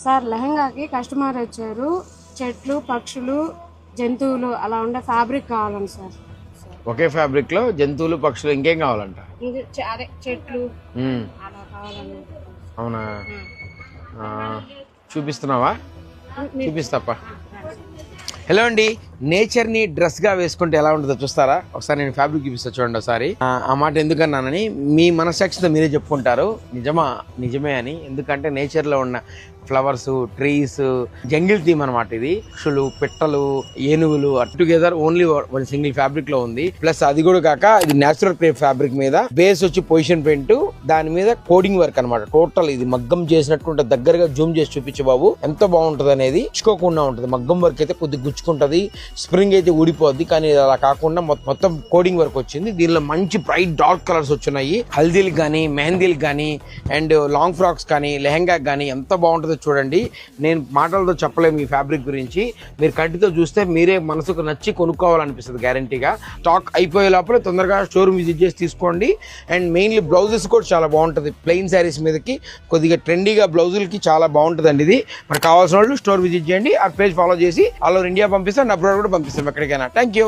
Sir లెహంగాకి customer వచ్చారు, చెట్లు పక్షులు జంతువులు అలా ఉండే ఫ్యాబ్రిక్ కావాలండి సార్. ఒకే ఫ్యాబ్రిక్ లో జంతువులు పక్షులు ఇంకేం కావాలంట? అదే చెట్లు అలా కావాలండి. అవునా, చూపిస్తున్నావా? చూపిస్తాప్ప. హలో అండి, నేచర్ని డ్రెస్గా వేసుకుంటే ఎలా ఉంటుందో చూస్తారా? ఒకసారి నేను ఫ్యాబ్రిక్ చూపిస్తా చూడండి ఒకసారి. ఆ మాట ఎందుకన్నానని మీ మనసాక్షితో మీరే చెప్పుకుంటారు నిజమే అని. ఎందుకంటే నేచర్లో ఉన్న ఫ్లవర్స్, ట్రీస్, జంగిల్ థీమ్ అనమాట ఇది. పక్షులు, పిట్టలు, ఏనుగులు together only one single fabric లో ఉంది. ప్లస్ అది కూడా కాక ఇది నేచురల్ క్రేప్ ఫ్యాబ్రిక్ మీద బేస్ వచ్చి పొజిషన్ పెయింట్, దాని మీద కోడింగ్ వర్క్ అనమాట. టోటల్ ఇది మగ్గం చేసినట్టు ఉంటుంది. దగ్గరగా జూమ్ చేసి చూపించు బాబు, ఎంత బాగుంటది అనేది. గుచ్చుకోకుండా ఉంటుంది. మగ్గం వర్క్ అయితే కొద్దిగా గుచ్చుకుంటది, స్ప్రింగ్ అయితే ఊడిపోద్ది. కానీ అలా కాకుండా మొత్తం కోడింగ్ వర్క్ వచ్చింది. దీనిలో మంచి బ్రైట్ డార్క్ కలర్స్ వచ్చున్నాయి. హల్దీలకు కానీ, మెహందీలకు కానీ, అండ్ లాంగ్ ఫ్రాక్స్ కానీ, లెహంగా కానీ ఎంత బాగుంటుందో చూడండి. నేను మాటలతో చెప్పలేము ఈ ఫ్యాబ్రిక్ గురించి. మీరు కంటితో చూస్తే మీరే మనసుకు నచ్చి కొనుక్కోవాలనిపిస్తుంది గ్యారంటీగా. స్టాక్ అయిపోయే లోపల తొందరగా షోరూమ్ విజిట్ చేసి తీసుకోండి. అండ్ మెయిన్లీ బ్లౌజెస్ కూడా చాలా బాగుంటుంది. ప్లెయిన్ శారీస్ మీదకి కొద్దిగా ట్రెండీగా బ్లౌజులకి చాలా బాగుంటుందండి ఇది. మనకు కావాల్సిన వాళ్ళు స్టోర్ విజిట్ చేయండి, ఆ పేజ్ ఫాలో చేసి ఆల్ ఓవర్ ఇండియా పంపిస్తాను, అబ్రాడ్ కూడా పంపిస్తాం ఎక్కడికైనా. Thank you.